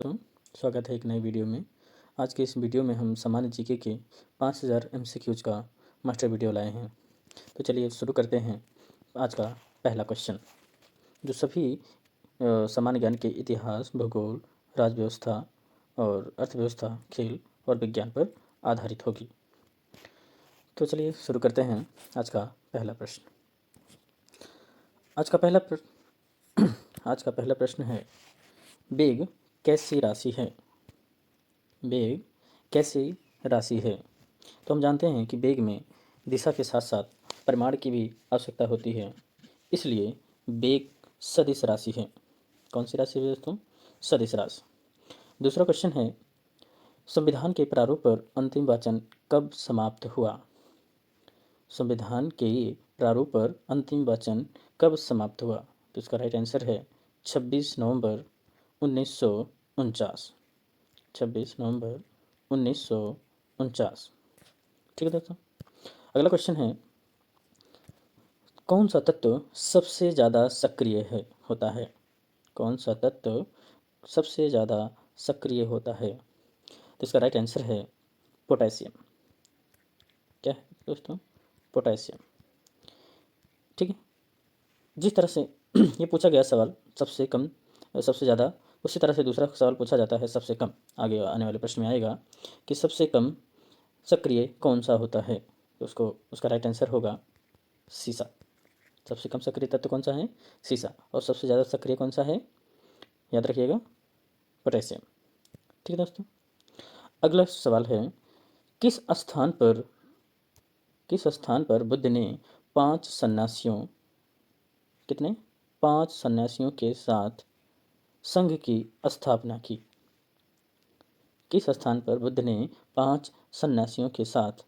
तो स्वागत है एक नई वीडियो में। आज के इस वीडियो में हम सामान्य जीके के 5000 एमसीक्यूज का मास्टर वीडियो लाए हैं। तो चलिए शुरू करते हैं। आज का पहला क्वेश्चन जो सभी सामान्य ज्ञान के इतिहास, भूगोल, राज्य व्यवस्था और अर्थव्यवस्था, खेल और विज्ञान पर आधारित होगी। तो चलिए शुरू करते हैं आज का पहला प्रश्न। आज का पहला आज का पहला प्रश्न है, वेग कैसी राशि है? वेग कैसी राशि है? तो हम जानते हैं कि वेग में दिशा के साथ साथ परिमाण की भी आवश्यकता होती है, इसलिए वेग सदिश राशि है। कौन सी राशि है दोस्तों? सदिश राशि। दूसरा क्वेश्चन है, संविधान के प्रारूप पर अंतिम वाचन कब समाप्त हुआ? संविधान के प्रारूप पर अंतिम वाचन कब समाप्त हुआ? तो इसका राइट आंसर है 26 नवंबर 1949। 26 नवंबर 1949। ठीक है दोस्तों। अगला क्वेश्चन है, कौन सा तत्व सबसे ज़्यादा सक्रिय होता है? कौन सा तत्व सबसे ज़्यादा सक्रिय होता है? तो इसका राइट आंसर है पोटेशियम। क्या है दोस्तों? पोटेशियम। ठीक है। जिस तरह से ये पूछा गया सवाल सबसे कम सबसे ज़्यादा, उसी तरह से दूसरा सवाल पूछा जाता है सबसे कम। आगे आने वाले प्रश्न में आएगा कि सबसे कम सक्रिय कौन सा होता है, तो उसका राइट आंसर होगा सीसा। सबसे कम सक्रिय तत्व कौन सा है? सीसा। और सबसे ज़्यादा सक्रिय कौन सा है? याद रखिएगा, पोटेशियम। ठीक है दोस्तों। अगला सवाल है, किस स्थान पर किस स्थान पर बुद्ध ने 5 सन्यासियों कितने 5 सन्यासियों के साथ संघ की स्थापना की? किस स्थान पर बुद्ध ने 5 सन्यासियों के साथ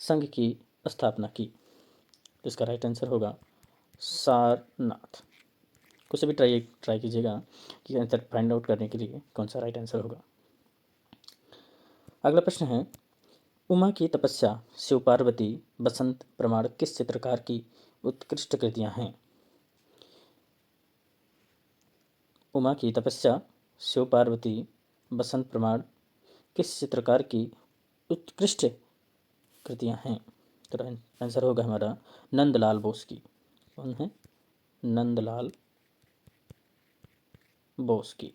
संघ की स्थापना की? इसका राइट आंसर होगा सारनाथ। कुछ भी ट्राई कीजिएगा कि आंसर फाइंड आउट करने के लिए कौन सा राइट आंसर होगा। अगला प्रश्न है, उमा की तपस्या, शिव पार्वती, बसंत प्रमाण किस चित्रकार की उत्कृष्ट कृतियां हैं? उमा की तपस्या, शिव पार्वती, बसंत प्रमाण किस चित्रकार की उत्कृष्ट कृतियां हैं? तो आंसर होगा हमारा नंदलाल बोस की। कौन है? नंदलाल बोस की,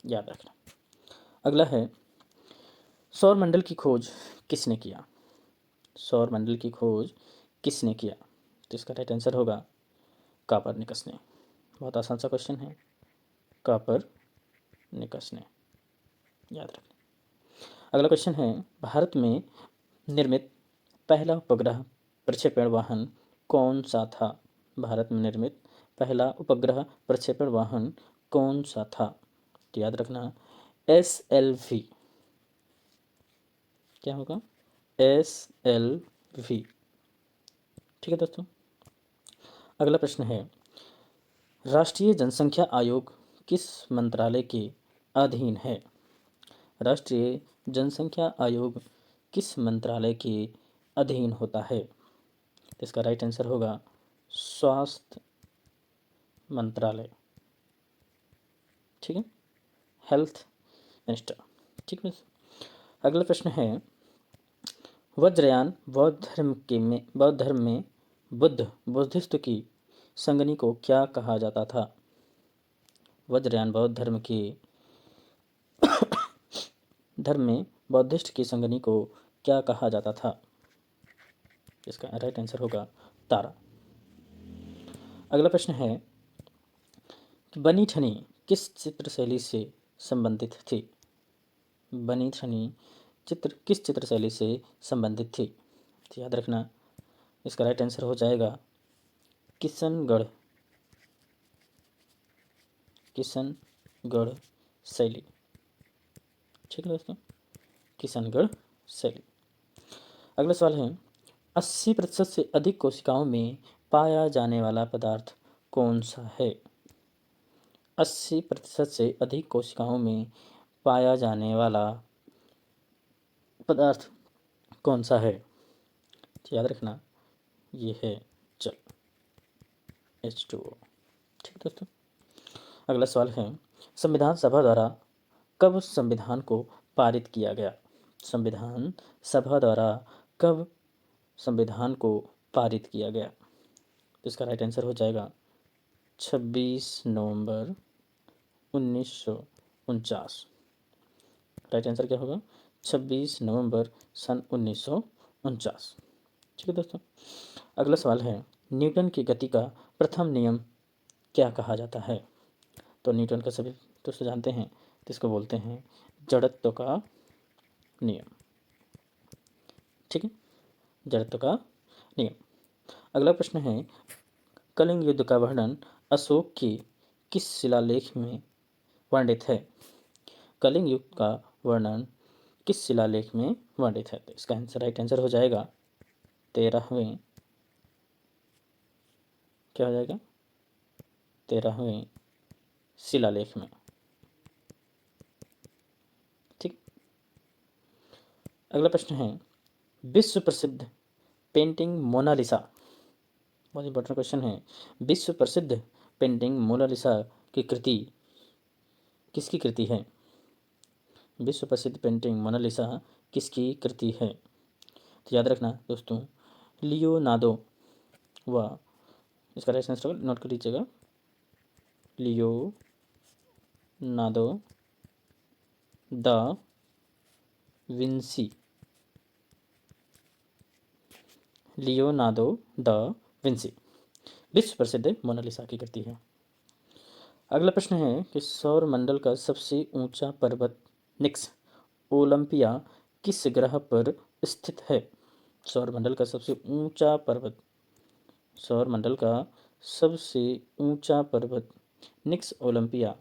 याद रखना। अगला है, सौरमंडल की खोज किसने किया? सौरमंडल की खोज किसने किया? तो इसका राइट आंसर होगा कापरनिकस ने। बहुत आसान सा क्वेश्चन है, कापरनिकस ने, याद रखना। अगला क्वेश्चन है, भारत में निर्मित पहला उपग्रह प्रक्षेपण वाहन कौन सा था? भारत में निर्मित पहला उपग्रह प्रक्षेपण वाहन कौन सा था? तो याद रखना SLV। क्या होगा? SLV। ठीक है दोस्तों। अगला प्रश्न है, राष्ट्रीय जनसंख्या आयोग किस मंत्रालय के अधीन है? राष्ट्रीय जनसंख्या आयोग किस मंत्रालय के अधीन होता है? तो इसका राइट आंसर होगा स्वास्थ्य मंत्रालय। ठीक है, हेल्थ मिनिस्टर। ठीक है। अगला प्रश्न है, वज्रयान बौद्ध धर्म में बुद्धिस्ट की संगनी को क्या कहा जाता था? वज्रयान धर्म में बौद्धिस्ट की संगनी को क्या कहा जाता था? इसका राइट आंसर होगा तारा। अगला प्रश्न है कि बनी ठनी किस चित्र शैली से संबंधित थी? बनी ठनी किस चित्र शैली से संबंधित थी? तो याद रखना, इसका राइट आंसर हो जाएगा किशनगढ़ शैली। ठीक है दोस्तों, किशनगढ़ शैली। अगला सवाल है, 80% से अधिक कोशिकाओं में पाया जाने वाला पदार्थ कौन सा है? 80% से अधिक कोशिकाओं में पाया जाने वाला पदार्थ कौन सा है? तो याद रखना, ये है जल, H2O। ठीक है दोस्तों। अगला सवाल है, संविधान सभा द्वारा कब संविधान को पारित किया गया? संविधान सभा द्वारा कब संविधान को पारित किया गया? तो इसका राइट आंसर हो जाएगा 26 नवंबर 1949। राइट आंसर क्या होगा? 26 नवंबर सन 1949। ठीक है दोस्तों, अगला सवाल है, न्यूटन की गति का प्रथम नियम क्या कहा जाता है? तो न्यूटन का सभी दोस्तों जानते हैं, तो इसको बोलते हैं जड़त्व का नियम। ठीक है, जड़त्व का नियम। अगला प्रश्न है, कलिंग युद्ध का वर्णन अशोक के किस शिलालेख में वर्णित है? कलिंग युद्ध का वर्णन किस शिलालेख में वर्णित है? तो इसका आंसर राइट आंसर हो जाएगा 13वें, क्या हो जाएगा? 13वें शिलालेख में। ठीक, अगला प्रश्न है, विश्व प्रसिद्ध पेंटिंग मोनालिसा, बहुत इंपॉर्टेंट क्वेश्चन है, विश्व प्रसिद्ध पेंटिंग मोनालिसा की कृति किसकी कृति है? विश्व प्रसिद्ध पेंटिंग मोनालिसा किसकी कृति है? तो याद रखना दोस्तों, लियोनार्डो व, इसका राइट आंसर नोट कर लीजिएगा, Leonardo da Vinci, Leonardo da Vinci विश्व प्रसिद्ध मोनालिसा की कृति है। अगला प्रश्न है कि सौर मंडल का सबसे ऊंचा पर्वत निक्स ओलंपिया किस ग्रह पर स्थित है? सौर मंडल का सबसे ऊंचा पर्वत, सौर मंडल का सबसे ऊंचा पर्वत निक्स ओलंपिया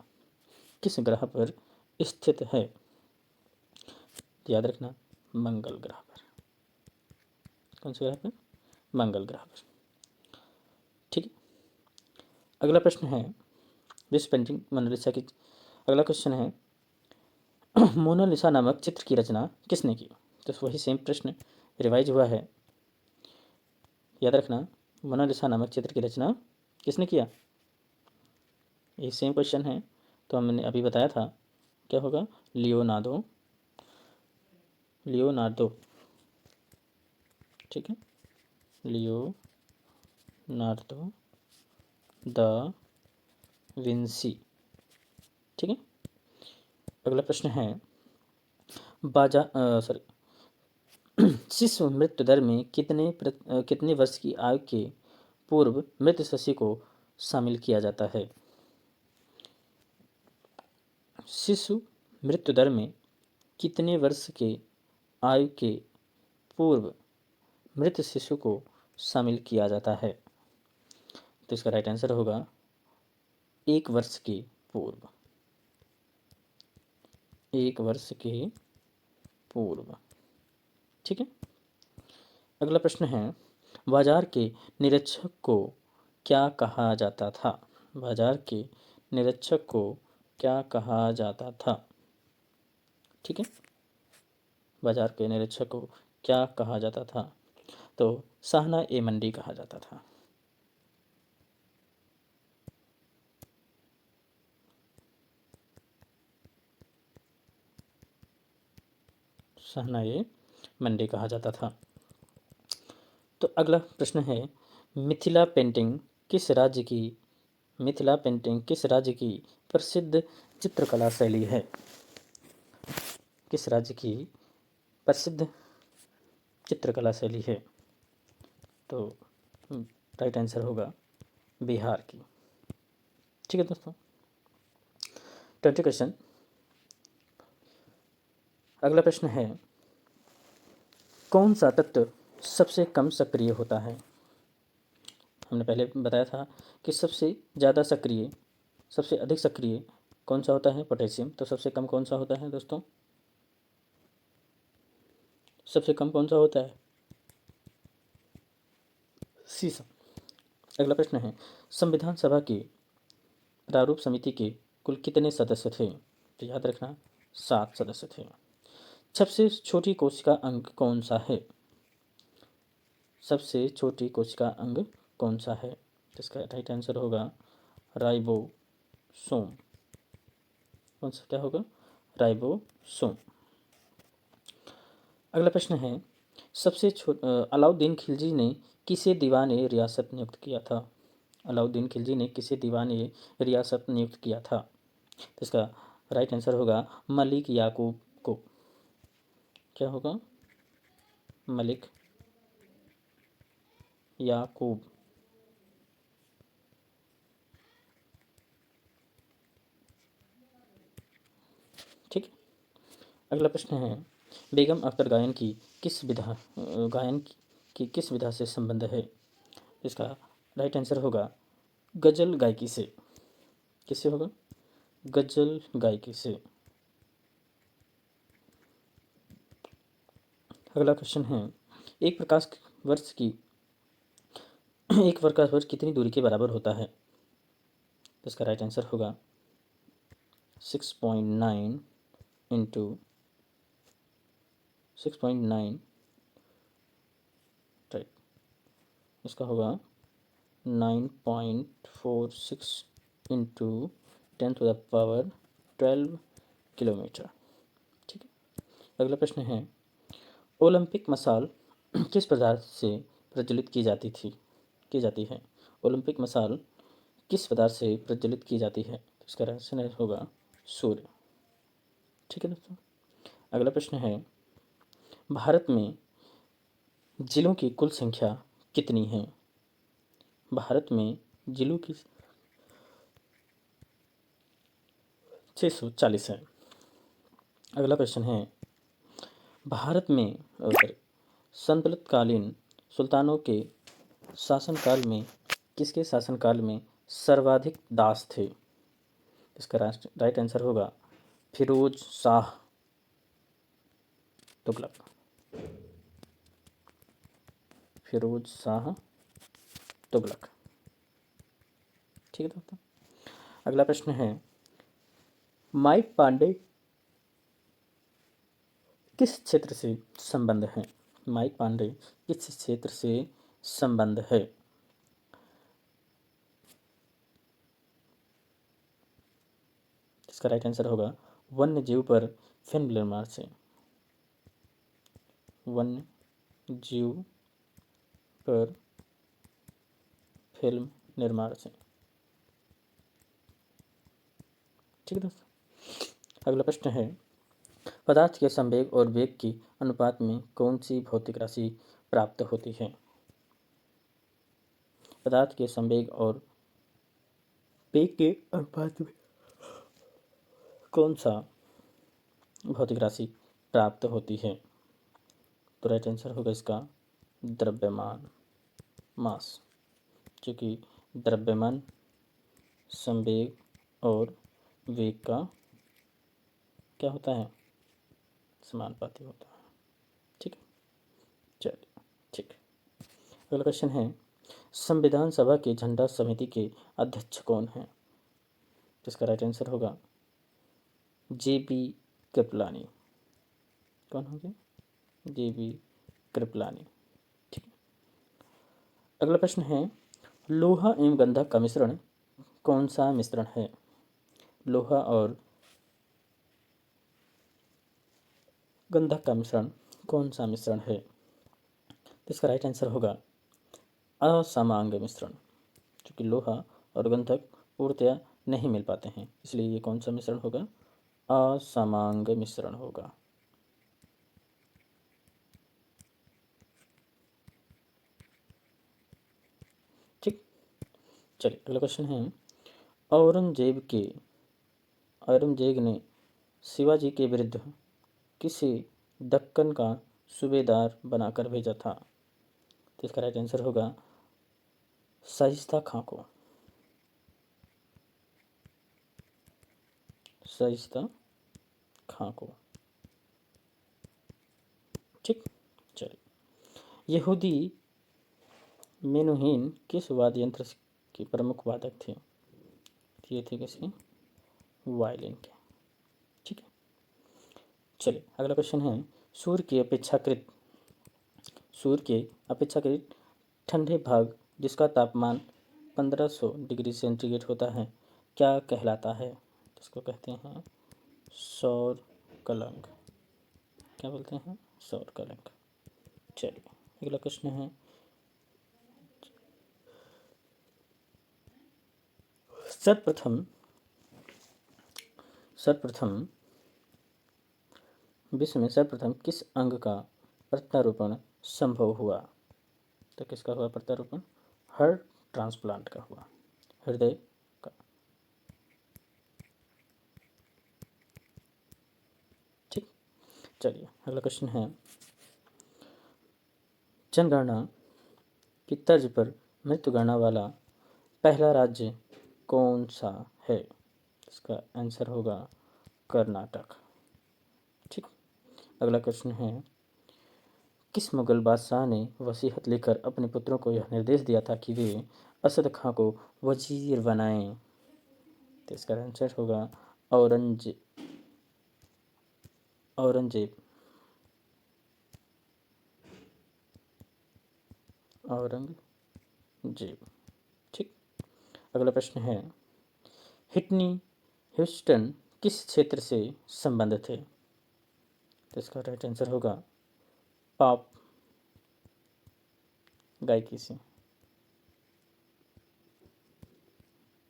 किस ग्रह पर स्थित है? याद रखना, मंगल ग्रह पर। कौन से ग्रह पर? मंगल ग्रह पर। ठीक है, अगला प्रश्न है, विश्व पेंटिंग मोनालिसा की, अगला क्वेश्चन है, मोनालिसा नामक चित्र की रचना किसने की? तो वही सेम प्रश्न रिवाइज हुआ है, याद रखना, मोनालिसा नामक चित्र की रचना किसने किया? ये सेम क्वेश्चन है, तो हमने अभी बताया था, क्या होगा? Leonardo, Leonardo. ठीक है, लियोनार्डो द विंसी। ठीक है, अगला प्रश्न है, सॉरी, शिशु मृत्यु दर में कितने वर्ष की आयु के पूर्व मृत शिशु को शामिल किया जाता है? शिशु मृत्यु दर में कितने वर्ष के आयु के पूर्व मृत शिशु को शामिल किया जाता है? तो इसका राइट आंसर होगा 1 वर्ष के पूर्व, 1 वर्ष के पूर्व। ठीक है, अगला प्रश्न है, बाजार के निरीक्षक को क्या कहा जाता था? बाजार के निरीक्षक को क्या कहा जाता था? ठीक है, बाजार के निरीक्षक को क्या कहा जाता था? तो शाहना ए मंडी कहा जाता था। शाहना ए मंडी कहा जाता था। तो अगला प्रश्न है, मिथिला पेंटिंग किस राज्य की, मिथिला पेंटिंग किस राज्य की प्रसिद्ध चित्रकला शैली है? किस राज्य की प्रसिद्ध चित्रकला शैली है? तो राइट आंसर होगा बिहार की। ठीक है दोस्तों, 20 क्वेश्चन। अगला प्रश्न है, कौन सा तत्व सबसे कम सक्रिय होता है? हमने पहले बताया था कि सबसे ज़्यादा सक्रिय, सबसे अधिक सक्रिय कौन सा होता है? पोटेशियम। तो सबसे कम कौन सा होता है दोस्तों? सबसे कम कौन सा होता है? सीसा। अगला प्रश्न है, संविधान सभा की प्रारूप समिति के कुल कितने सदस्य थे? तो याद रखना, 7 सदस्य थे। सबसे छोटी कोशिका अंग कौन सा है? सबसे छोटी कोशिका अंग कौन सा है? तो इसका राइट आंसर होगा राइबोसोम। कौन सा क्या होगा? राइबोसोम। अगला प्रश्न है, अलाउद्दीन खिलजी ने किसे दीवान ए रियासत नियुक्त किया था? अलाउद्दीन खिलजी ने किसे दीवान ए रियासत नियुक्त किया था? तो इसका राइट आंसर होगा मलिक याकूब को। क्या होगा? मलिक याकूब। ठीक है। अगला प्रश्न है, बेगम अख्तर गायन की किस विधा से संबंध है? इसका राइट आंसर होगा गजल गायकी से। किससे होगा? गजल गायकी से। अगला क्वेश्चन है, एक प्रकाश वर्ष की एक प्रकाश वर्ष कितनी दूरी के बराबर होता है? तो इसका राइट आंसर होगा 6.9 इंटू 6.9, राइट, इसका होगा 9.46 इंटू 10⁻12 किलोमीटर। ठीक है। अगला प्रश्न है, ओलंपिक मसाल किस पदार्थ से प्रज्वलित की जाती है? ओलंपिक मसाल किस पदार्थ से प्रज्वलित की जाती है? तो इसका आंसर होगा सूर्य। ठीक है दोस्तों। अगला प्रश्न है, भारत में जिलों की कुल संख्या कितनी है? भारत में जिलों की 640 है। अगला प्रश्न है, भारत में संतुलितकालीन सुल्तानों के शासनकाल में किसके शासनकाल में सर्वाधिक दास थे? इसका राइट आंसर होगा फिरोज शाह तुगलक। फिरोज शाह तुगलक। ठीक है दोस्तों। अगला प्रश्न है, माइक पांडे किस क्षेत्र से संबंध है? माइक पांडे किस क्षेत्र से संबंध है? इसका राइट आंसर होगा वन्य जीव पर फिल्म निर्माण से। वन्य जीव पर फिल्म निर्माण से। ठीक है दोस्तों। अगला प्रश्न है, पदार्थ के संवेग और वेग की अनुपात में कौन सी भौतिक राशि प्राप्त होती है? पदार्थ के संवेग और वेग के अनुपात में कौन सा भौतिक राशि प्राप्त होती है? तो राइट आंसर होगा इसका द्रव्यमान, मास, क्योंकि द्रव्यमान संवेग और वेग का क्या होता है? समानुपाती होता है। ठीक है, चलिए ठीक। अगला क्वेश्चन है, संविधान सभा की झंडा समिति के अध्यक्ष कौन है? तो इसका राइट आंसर होगा JB कृपलानी। कौन होंगे? JB कृपलानी। ठीक है। अगला प्रश्न है, लोहा एवं गंधक का मिश्रण कौन सा मिश्रण है? लोहा और गंधक का मिश्रण कौन सा मिश्रण है? तो इसका राइट आंसर होगा असमांग मिश्रण, क्योंकि लोहा और गंधक पूर्णतया नहीं मिल पाते हैं, इसलिए ये कौन सा मिश्रण होगा? असमांग मिश्रण होगा। ठीक। चलिए अगला क्वेश्चन है, औरंगजेब ने शिवाजी के विरुद्ध किसे दक्कन का सूबेदार बनाकर भेजा था? तो इसका राइट आंसर होगा शाइस्ता खां को। शाइस्ता खां को। ठीक। चलिए, यहूदी मेनुहीन किस वाद्य यंत्र के प्रमुख वादक थे? ये थे किसके? वायलिन के। ठीक है। चलिए अगला क्वेश्चन है, सूर्य के अपेक्षाकृत ठंडे भाग जिसका तापमान 1500 डिग्री सेंटीग्रेड होता है क्या कहलाता है? जिसको कहते हैं सौर कलंक, क्या बोलते हैं, सौर कलंक। चलिए अगला प्रश्न है, सर्वप्रथम सर्वप्रथम विश्व में सर्वप्रथम किस अंग का प्रत्यारोपण संभव हुआ? तो किसका हुआ प्रत्यारोपण? हार्ट ट्रांसप्लांट का हुआ, हृदय का। ठीक। चलिए अगला क्वेश्चन है, जनगणना की तर्ज पर मृत्यु गणना वाला पहला राज्य कौन सा है? इसका आंसर होगा कर्नाटक। ठीक। अगला क्वेश्चन है, किस मुगल बादशाह ने वसीयत लेकर अपने पुत्रों को यह निर्देश दिया था कि वे असद खां को वजीर बनाएं? तो इसका आंसर होगा औरंगजेब। औरंगजेब। ठीक। अगला प्रश्न है, हिटनी ह्यूस्टन किस क्षेत्र से संबंधित थे? तो इसका राइट आंसर होगा पॉप गायकी से।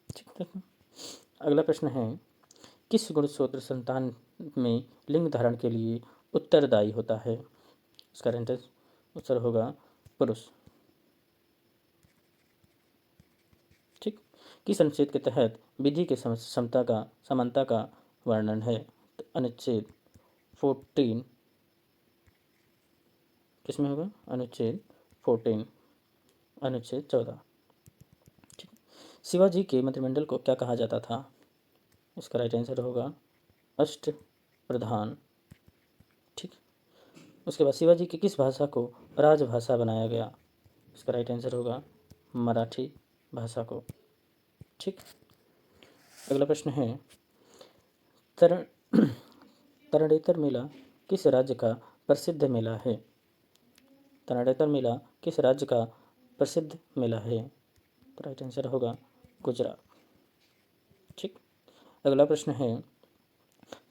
ठीक है। अगला प्रश्न है, किस गुणसूत्र संतान में लिंग धारण के लिए उत्तरदायी होता है? इसका राइट आंसर होगा पुरुष। ठीक। किस अनुच्छेद के तहत विधि के समता का समानता का वर्णन है? तो अनुच्छेद 14 किसमें होगा? अनुच्छेद 14, अनुच्छेद 14। ठीक। शिवाजी के मंत्रिमंडल को क्या कहा जाता था? इसका राइट आंसर होगा अष्ट प्रधान। ठीक। उसके बाद शिवाजी की किस भाषा को राजभाषा बनाया गया? इसका राइट आंसर होगा मराठी भाषा को। ठीक। अगला प्रश्न है, तरण तरणेतर मेला किस राज्य का प्रसिद्ध मेला है? तरणेतर मेला किस राज्य का प्रसिद्ध मेला है? तो राइट आंसर होगा गुजरात। ठीक। अगला प्रश्न है,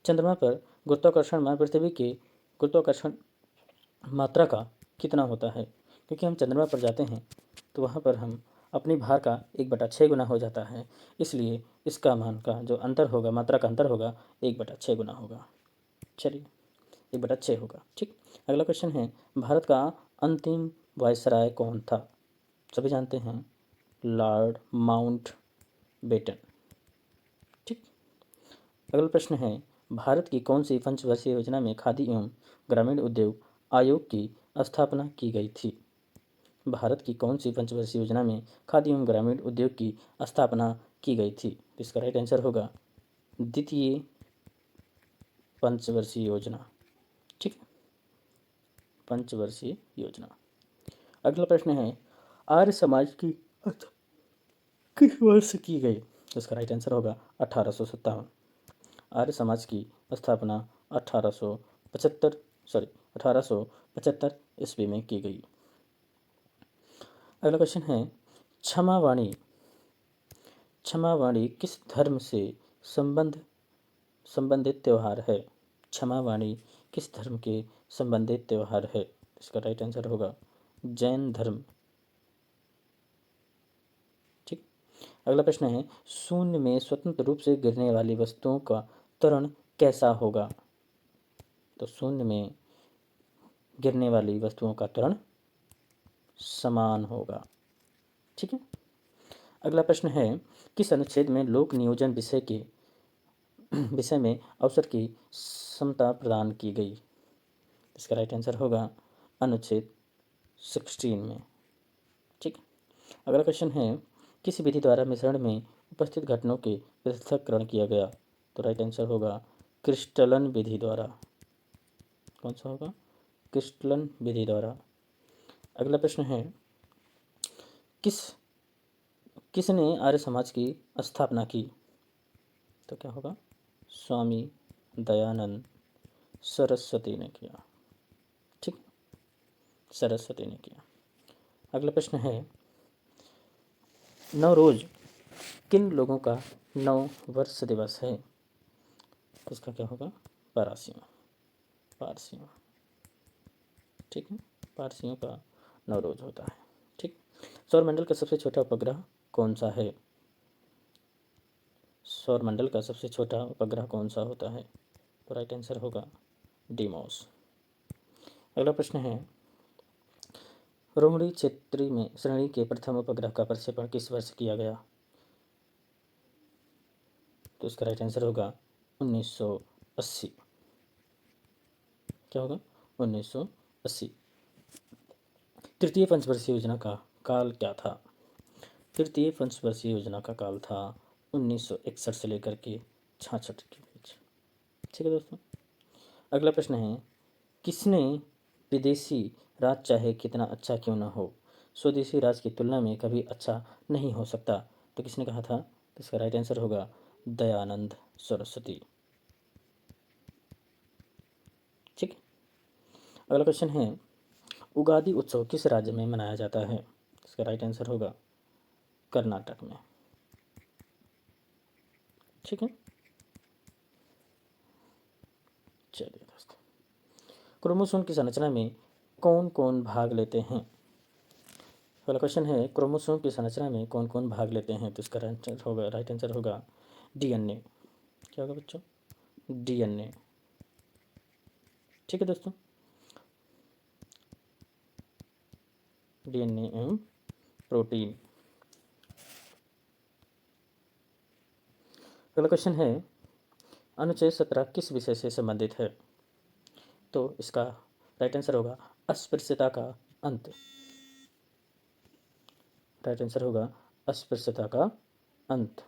चंद्रमा पर गुरुत्वाकर्षण मान पृथ्वी के गुरुत्वाकर्षण मात्रा का कितना होता है? क्योंकि हम चंद्रमा पर जाते हैं तो वहाँ पर हम अपनी भार का 1/6 गुना हो जाता है, इसलिए इसका मान का जो अंतर होगा, मात्रा का अंतर होगा, 1/6 गुना होगा। चलिए 1/6 होगा। ठीक। अगला क्वेश्चन है, भारत का अंतिम वायसराय कौन था? सभी जानते हैं, लॉर्ड माउंट बेटन। ठीक। अगला प्रश्न है, भारत की कौन सी पंचवर्षीय योजना में खादी एवं ग्रामीण उद्योग आयोग की स्थापना की गई थी? भारत की कौन सी पंचवर्षीय योजना में खादी एवं ग्रामीण उद्योग की स्थापना की गई थी? इसका राइट आंसर होगा द्वितीय पंचवर्षीय योजना। ठीक। पंचवर्षीय योजना। अगला प्रश्न है, आर्य समाज की किस वर्ष की गई? इसका राइट आंसर होगा 1857। आर्य समाज की स्थापना 1875 ईस्वी में की गई। अगला क्वेश्चन है, क्षमावाणी क्षमावाणी किस धर्म से संबंधित त्यौहार है? क्षमावाणी किस धर्म के संबंधित त्यौहार है? इसका राइट आंसर होगा जैन धर्म। ठीक। अगला प्रश्न है, शून्य में स्वतंत्र रूप से गिरने वाली वस्तुओं का त्वरण कैसा होगा? तो शून्य में गिरने वाली वस्तुओं का त्वरण समान होगा। ठीक है। अगला प्रश्न है, किस अनुच्छेद में लोक नियोजन विषय में अवसर की समता प्रदान की गई? इसका राइट आंसर होगा अनुच्छेद 16 में। ठीक। अगला क्वेश्चन है, किस विधि द्वारा मिश्रण में उपस्थित घटनों के पृथक्करण किया गया? तो राइट आंसर होगा क्रिस्टलन विधि द्वारा। कौन सा होगा? क्रिस्टलन विधि द्वारा। अगला प्रश्न है, किसने आर्य समाज की स्थापना की? तो क्या होगा? स्वामी दयानंद सरस्वती ने किया। ठीक, सरस्वती ने किया। अगला प्रश्न है, नवरोज किन लोगों का नव वर्ष दिवस है? तो इसका क्या होगा? पारसियों। पारसियों, ठीक है, पारसियों का नवरोज होता है। ठीक। सौरमंडल का सबसे छोटा उपग्रह कौन सा है? सौरमंडल का सबसे छोटा उपग्रह कौन सा होता है? तो राइट आंसर होगा डीमोस। अगला प्रश्न है, रोमड़ी क्षेत्री में श्रेणी के प्रथम उपग्रह का प्रक्षेपण किस वर्ष किया गया? तो इसका राइट आंसर होगा 1980। क्या होगा? 1980। तृतीय पंचवर्षीय योजना का काल क्या था? तृतीय पंचवर्षीय योजना का काल था 1961 से लेकर के 66 के बीच। ठीक है दोस्तों। अगला प्रश्न है, किसने विदेशी राज चाहे कितना अच्छा क्यों न हो स्वदेशी राज की तुलना में कभी अच्छा नहीं हो सकता? तो किसने कहा था? तो इसका राइट आंसर होगा दयानंद सरस्वती। ठीक। अगला क्वेश्चन है, उगादि उत्सव किस राज्य में मनाया जाता है? इसका राइट आंसर होगा कर्नाटक में। ठीक है। चलिए दोस्तों, क्रोमोसोम की संरचना में कौन कौन भाग लेते हैं? पहला क्वेश्चन है, क्रोमोसोम की संरचना में कौन कौन भाग लेते हैं? तो इसका राइट आंसर होगा डीएनए। क्या होगा बच्चों? डीएनए। ठीक है दोस्तों, डीएनए एवं प्रोटीन। अगला क्वेश्चन है, अनुच्छेद 17 किस विषय से संबंधित है? तो इसका राइट आंसर होगा अस्पृश्यता का अंत। राइट आंसर होगा अस्पृश्यता का अंत।